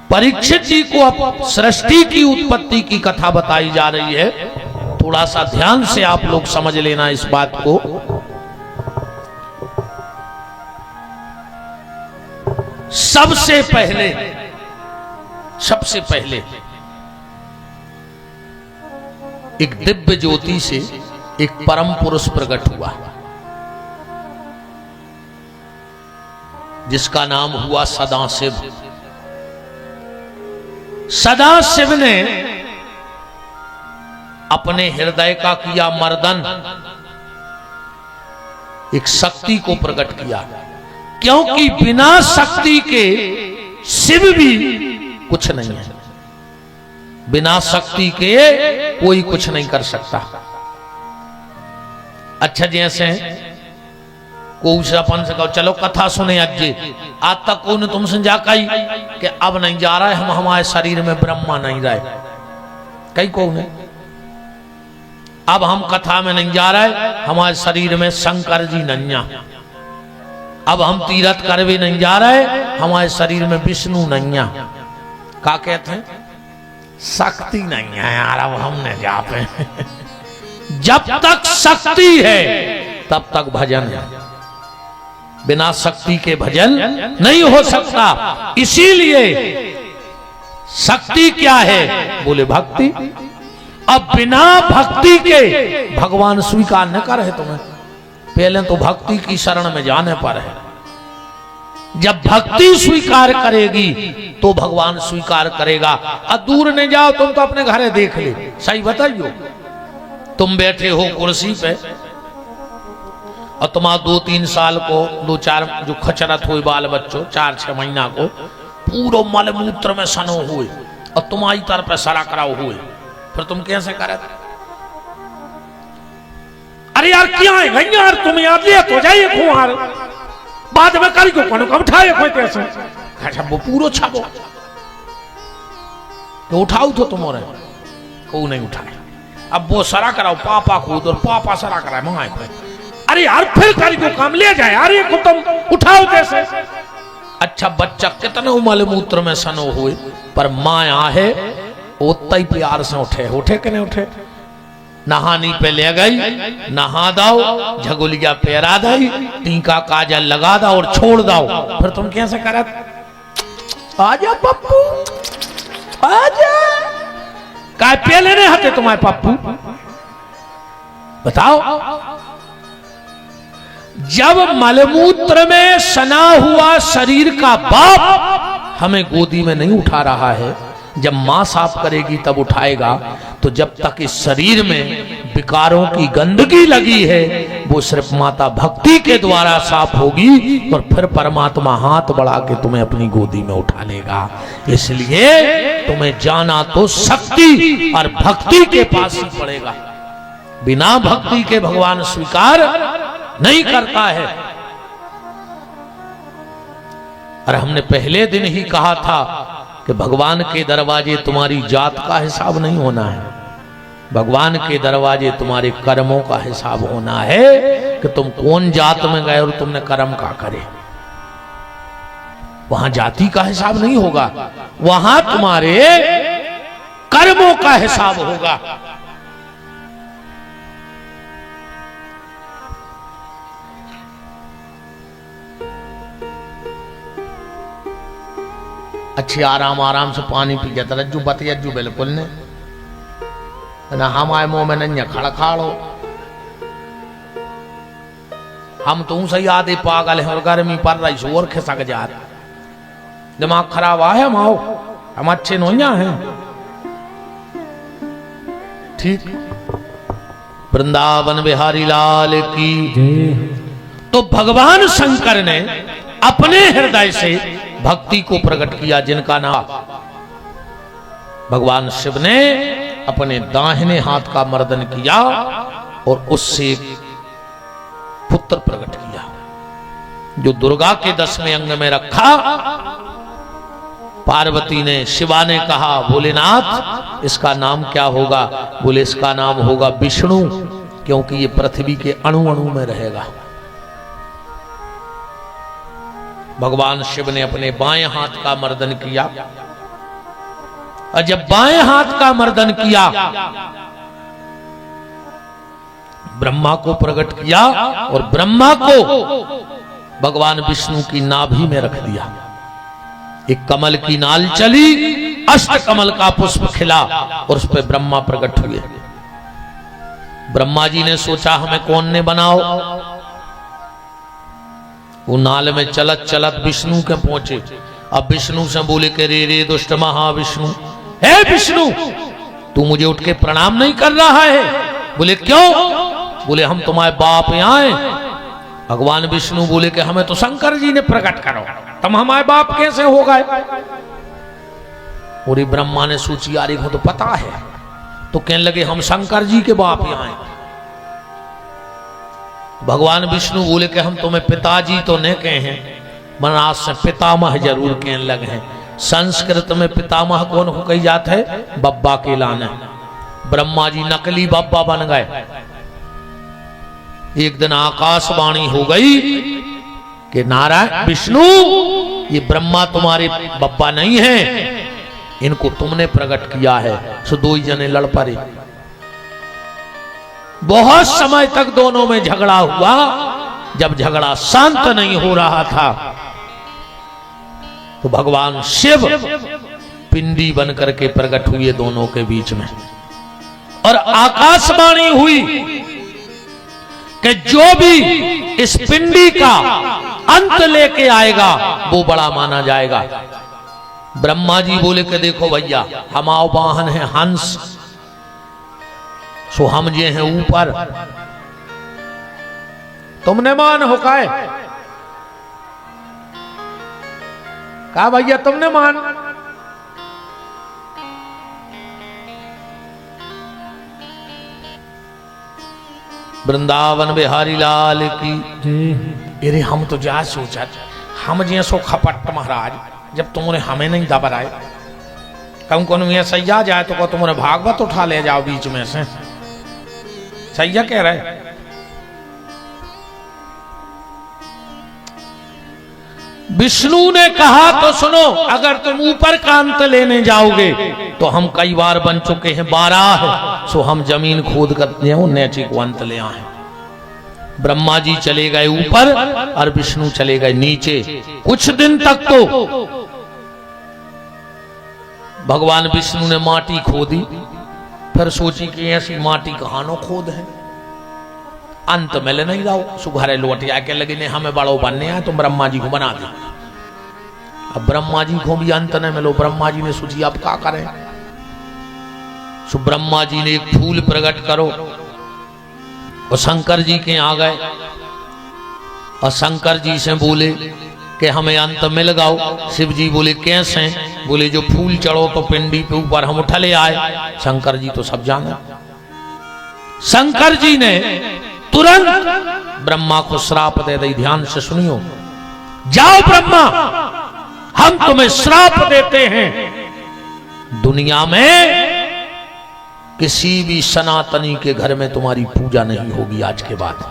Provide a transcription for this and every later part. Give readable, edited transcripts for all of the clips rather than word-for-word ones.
परीक्षित जी को अब सृष्टि की उत्पत्ति की कथा बताई जा रही है। थोड़ा सा ध्यान से आप लोग समझ लेना इस बात को। सबसे पहले एक दिव्य ज्योति से एक परम पुरुष प्रकट हुआ, जिसका नाम हुआ सदाशिव। सदाशिव ने अपने हृदय का किया मर्दन, एक शक्ति को प्रकट किया, क्योंकि बिना शक्ति के शिव भी कुछ नहीं है। बिना शक्ति के कोई कुछ नहीं कर सकता। अच्छा, जैसे कोई से अपन से कहो चलो कथा सुने आज तक कौन तुमसे जाकाई कि अब नहीं जा रहा है, हम हमारे शरीर में ब्रह्मा नहीं रहे, कई कौन है अब हम कथा में नहीं जा रहे, हमारे शरीर में शंकर जी नैया, अब हम तीर्थ करवे नहीं जा रहे, हमारे शरीर में विष्णु नैया। क्या कहते हैं? शक्ति नहीं है यार, अब हमने जाते जब तक शक्ति है तब तक भजन है, बिना शक्ति के भजन नहीं हो सकता। इसीलिए शक्ति क्या है? बोले भक्ति। अब बिना भक्ति के भगवान स्वीकार न करे तुम्हें, पहले तो भक्ति की शरण में जाने पर है। जब भक्ति स्वीकार करेगी तो भगवान स्वीकार करेगा। अब दूर नहीं जाओ, तुम तो अपने घरे देख ले। सही बताइयो, तुम बैठे हो कुर्सी पे और तुम्हारा 2-3 साल को 2-4 जो खचरत हुए बाल बच्चों 4-6 महीना को पूरा मलमूत्र में सनो हुए और तुम्हारी तरफ सरा कराओ हुए, फिर तुम कैसे करे? अरे यार क्या है भाई यार, तुम यार ले तो जाइए कुमार, बाद में कल को कौन कब उठाए कोई कैसे? अच्छा वो पूरा छापो तो उठाओ तो तुम्हारे को नहीं उठाए। अब वो सरा कराओ पापा खुद और पापा सरा कराए मंगाए पे। अरे यार फिर कल को काम ले जाए यार, ये को तुम उठाओ कैसे? अच्छा बच्चा कितने उमल मूत्र में सनो हुए, पर माया है उतना ही प्यार से उठे कि नहीं उठे? नहानी पे ले गई, नहा दाओ, झगुलिया पैरा दई, टीका काजल लगा दाओ और छोड़ दाओ, फिर तुम कैसे करत? आजा पप्पू आजा, काय पहले नहीं हते तुम्हारे पप्पू? बताओ। जब मलमूत्र में सना हुआ शरीर का बाप हमें गोदी में नहीं उठा रहा है, जब मां साफ करेगी तब उठाएगा। तो जब तक इस शरीर में विकारों की गंदगी लगी है, वो सिर्फ माता भक्ति के द्वारा साफ होगी और फिर परमात्मा हाथ बढ़ा के तुम्हें अपनी गोदी में उठा लेगा। इसलिए तुम्हें जाना तो शक्ति और भक्ति के पास ही पड़ेगा। बिना भक्ति के भगवान स्वीकार नहीं करता है। और हमने पहले दिन ही कहा था कि भगवान के दरवाजे तुम्हारी जात का हिसाब नहीं होना है, भगवान के दरवाजे तुम्हारे कर्मों का हिसाब होना है कि तुम कौन जात में गए और तुमने कर्म का करे। वहां जाति का हिसाब नहीं होगा, वहां तुम्हारे कर्मों का हिसाब होगा। अच्छी आराम से पानी पी जाता रज्जू बतियज्जू बिल्कुल ने ना, हमारे मुंह में नहीं खड़खाड़ो। हम तो सही आधे पागल हैं और गर्मी पड़ रही और खिसक जा रहा, दिमाग खराब है। हम अच्छे नोया हैं। ठीक, वृंदावन बिहारी लाल की। तो भगवान शंकर ने अपने हृदय से भक्ति को प्रकट किया, जिनका नाम भगवान शिव ने अपने दाहिने हाथ का मर्दन किया और उससे पुत्र प्रकट किया, जो दुर्गा के 10वें अंग में रखा। पार्वती ने, शिवा ने कहा भोलेनाथ इसका नाम क्या होगा? बोले इसका नाम होगा विष्णु, क्योंकि ये पृथ्वी के अणु अणु में रहेगा। भगवान शिव ने अपने बाएं हाथ का मर्दन किया और जब बाएं हाथ का मर्दन किया, ब्रह्मा को प्रकट किया और ब्रह्मा को भगवान विष्णु की नाभि में रख दिया। एक कमल की नाल चली, अष्ट कमल का पुष्प खिला और उस पर ब्रह्मा प्रकट हुए। ब्रह्मा जी ने सोचा हमें कौन ने बनाओ। वो नाल में चलत चलत विष्णु के पहुंचे। अब विष्णु से बोले कि रे दुष्ट महाविष्णु, हे विष्णु तू मुझे उठ के प्रणाम नहीं कर रहा है। बोले क्यों? बोले हम तुम्हारे बाप यहाँ हैं। भगवान विष्णु बोले कि हमें तो शंकर जी ने प्रकट करो, तुम हमारे बाप कैसे हो गए? पूरी ब्रह्मा ने सोची यार को तो पता है, तो कहने लगे हम शंकर जी के बाप यहाँ हैं। भगवान विष्णु बोले कि हम तुम्हें पिताजी तो नहीं कहे हैं, मनाज से पितामह जरूर कहने लगे हैं। संस्कृत में पितामह कौन को कही जाता है? बब्बा के लाने। ब्रह्मा जी नकली बब्बा बन गए। एक दिन आकाशवाणी हो गई कि नारायण विष्णु ये ब्रह्मा तुम्हारे बब्बा नहीं है, इनको तुमने प्रकट किया है। सो दो ही जने लड़ पड़े। बहुत समय तक दोनों में झगड़ा हुआ। जब झगड़ा शांत नहीं हो रहा था तो भगवान शिव पिंडी बन करके प्रकट हुए दोनों के बीच में, और आकाशवाणी हुई कि जो भी इस पिंडी का अंत लेके आएगा वो बड़ा माना जाएगा। ब्रह्मा जी बोले कि देखो भैया हम आओ वाहन है हंस, सो हम जे हैं ऊपर, तुमने मान हो कहा भैया तुमने मान। वृंदावन बिहारी लाल की। अरे हम तो जा सोचा हम जी सो खपट महाराज, जब तुमने हमें नहीं दबराए, कम को सैया जाए तो को तुमने भागवत उठा ले जाओ बीच में से। सैया कह रहे विष्णु ने कहा तो सुनो, अगर तुम ऊपर का अंत लेने जाओगे तो हम कई बार बन चुके हैं 12 है, सो हम जमीन खोद करते हैं नीचे को अंत ले आए। ब्रह्मा जी चले गए ऊपर और विष्णु चले गए नीचे। कुछ दिन तक तो भगवान विष्णु ने माटी खोदी, फिर सोची कि ऐसी माटी कहां नो खोद है, अंत में ले नहीं जाओ। सुघारे लौट आके लगे ने हमें बड़ो बनने आए तो ब्रह्मा जी को बना दे। अब ब्रह्मा जी को भी अंत न मिलो। ब्रह्मा जी ने सोची अब क्या करें। सो ब्रह्मा जी ने एक फूल प्रकट करो और शंकर जी के आ गए और शंकर जी से बोले कि हमें अंत मिल गाओ। शिव जी बोले कैसे? बोले जो फूल चढ़ो तो पिंडी पे ऊपर हम उठले आए। शंकर जी तो सब जाने। शंकर जी ने तुरंत ब्रह्मा को श्राप दे दी। ध्यान से सुनियो, जाओ ब्रह्मा हम तुम्हें श्राप देते हैं, दुनिया में किसी भी सनातनी के घर में तुम्हारी पूजा नहीं होगी आज के बाद।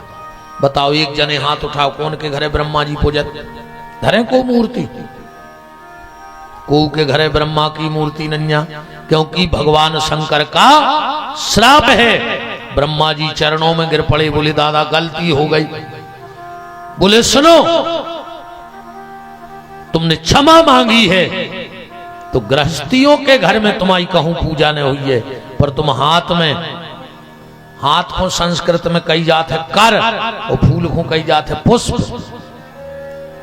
बताओ एक जने हाथ उठाओ, कौन के घरे ब्रह्मा जी पूजत धरे को मूर्ति? को के घरे ब्रह्मा की मूर्ति नन्या, क्योंकि भगवान शंकर का श्राप है। ब्रह्मा जी चरणों में गिर पड़े, बोले दादा गलती हो गई। बोले सुनो तुमने क्षमा मांगी है तो गृहस्थियों के घर में तुम्हारी कहूं पूजा नहीं हुई है, पर तुम हाथ में, हाथ को संस्कृत में कही जाते है कर और फूल को कही जाते है पुष्प,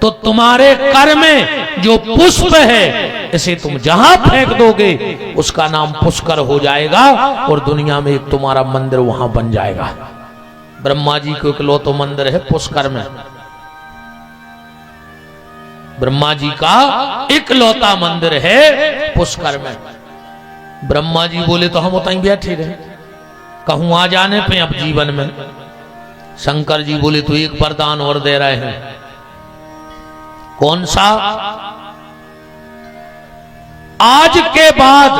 तो तुम्हारे कर में जो पुष्प है इसे तुम जहां फेंक दोगे उसका नाम पुष्कर हो जाएगा और दुनिया में एक तुम्हारा मंदिर वहां बन जाएगा। ब्रह्मा जी को इकलौता मंदिर है पुष्कर में। ब्रह्मा जी का इकलौता मंदिर है पुष्कर में। ब्रह्मा जी बोले तो हम उतहीं बैठे रहे, कहूं आ जाने पे अब जीवन में। शंकर जी बोले तो एक वरदान और दे रहे हैं। कौन सा? आज के बाद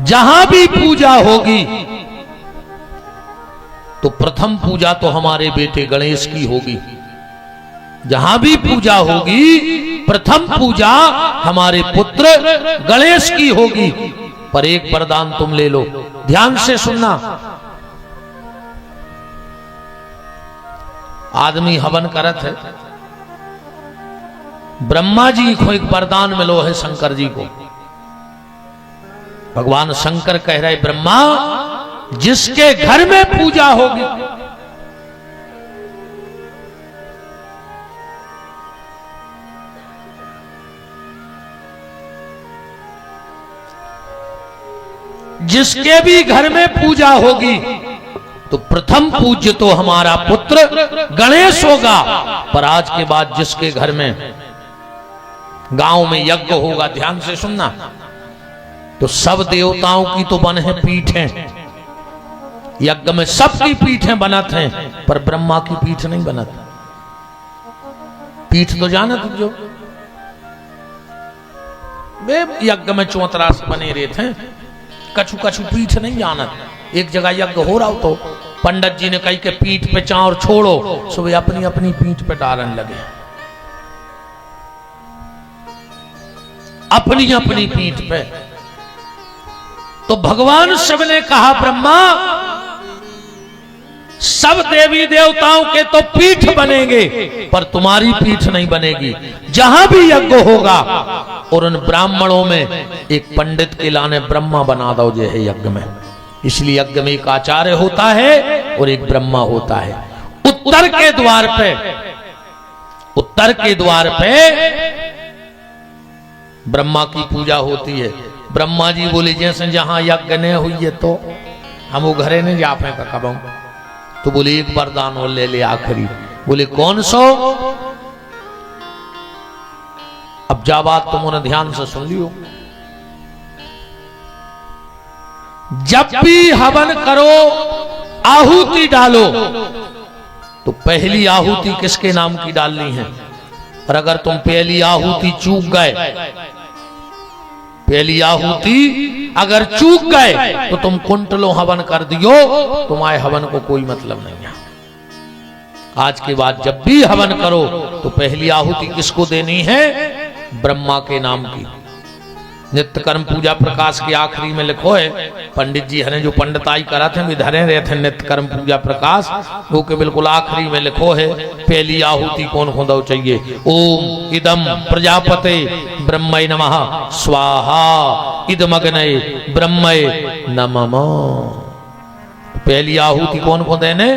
जहां भी पूजा होगी तो प्रथम पूजा तो हमारे बेटे गणेश की होगी। जहां भी पूजा होगी प्रथम पूजा हमारे पुत्र गणेश की होगी। पर एक वरदान तुम ले लो, ध्यान से सुनना। आदमी हवन करत है, ब्रह्मा जी को एक वरदान मिलो है शंकर जी को। भगवान शंकर कह रहे ब्रह्मा, जिसके घर में पूजा होगी जिसके भी घर में पूजा होगी तो प्रथम पूज्य तो हमारा पुत्र गणेश होगा। पर आज के बाद जिसके घर में गांव में यज्ञ होगा, ध्यान से सुनना, तो सब देवताओं की तो बन है पीठें, यज्ञ में सबकी पीठें बनत हैं, पर ब्रह्मा की पीठ नहीं बनत। पीठ तो जानत जो वे यज्ञ में चौतरा से बने रहते हैं, कछु कछु पीठ नहीं जानत। एक जगह यज्ञ हो रहा हो तो पंडित जी ने कही के पीठ पे चाउर छोड़ो, सो वे अपनी अपनी पीठ पे डालने लगे, अपनी अपनी पीठ पे। तो भगवान शिव ने कहा ब्रह्मा, सब देवी देवताओं के तो पीठ बनेंगे पर तुम्हारी पीठ नहीं बनेगी। जहां भी यज्ञ होगा और उन ब्राह्मणों में एक पंडित के लाने ब्रह्मा बना दो जे है यज्ञ में। इसलिए यज्ञ में एक आचार्य होता है और एक ब्रह्मा होता है। उत्तर के द्वार पे ब्रह्मा की पूजा होती है। ब्रह्मा जी बोले जैसे जहां यज्ञ नहीं हुई है तो हम वो घरे नहीं जा पाए कब। तो बोले एक वरदान और ले ले आखिरी। बोले कौन सो? अब जा बात तुमने ध्यान से सुन लियो। जब भी हवन करो, आहुति डालो, तो पहली आहुति किसके नाम की डालनी है। और अगर तुम पहली आहुति चूक गए, पहली आहुति अगर चूक गए तो तुम कुंटलों हवन कर दियो, तुम्हारे हवन को कोई मतलब नहीं है। आज के बाद जब भी हवन करो तो पहली आहुति किसको देनी है? ब्रह्मा के नाम की। नित्य कर्म पूजा प्रकाश के आखिरी में लिखो है, पंडित जी ने जो पंडिताई करा थे वे धरे रहे थे नित्य कर्म पूजा प्रकाश, वो के बिल्कुल आखिरी में लिखो है पहली आहुति कौन खोदो चाहिए। ओम इदम प्रजापते ब्रह्मय नमः स्वाहा इदमग्नये ब्रह्मय नमः। पहली आहुति कौन को देने?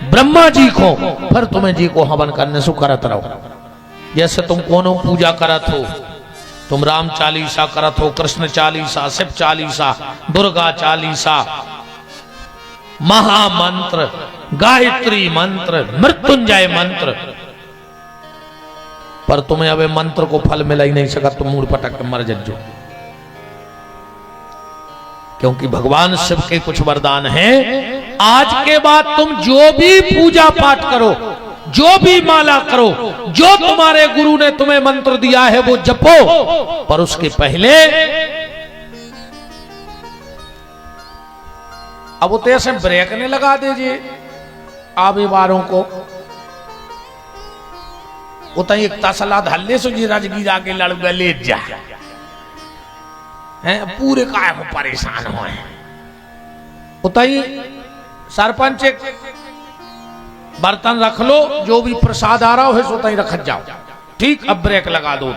ब्रह्मा जी को। फिर तुम्हें जी को हवन करने से करत रहो। जैसे तुम कोनो पूजा करत हो, तुम राम चालीसा करत हो, कृष्ण चालीसा, शिव चालीसा, दुर्गा चालीसा, महामंत्र, गायत्री मंत्र, मृत्युंजय मंत्र, पर तुम्हें अब मंत्र को फल मिला ही नहीं सका, तुम मूड पटक के मर जज्जो। क्योंकि भगवान शिव के कुछ वरदान हैं। आज के बाद तुम जो भी पूजा पाठ करो, जो भी माला करो, जो तुम्हारे गुरु ने तुम्हें मंत्र दिया है वो जपो, पर उसके पहले अब वो तो ऐसे ब्रेक ने लगा दीजिए आवे वारों को। उतना एक तसला धल्ले सो जी राजगी जाके लड़ गले जा हैं, पूरे काय को परेशान हो। उतना ही सरपंच एक बर्तन रख लो, जो भी प्रसाद आ रहा हो सो तई रख जाओ, ठीक। अब ब्रेक लगा दो।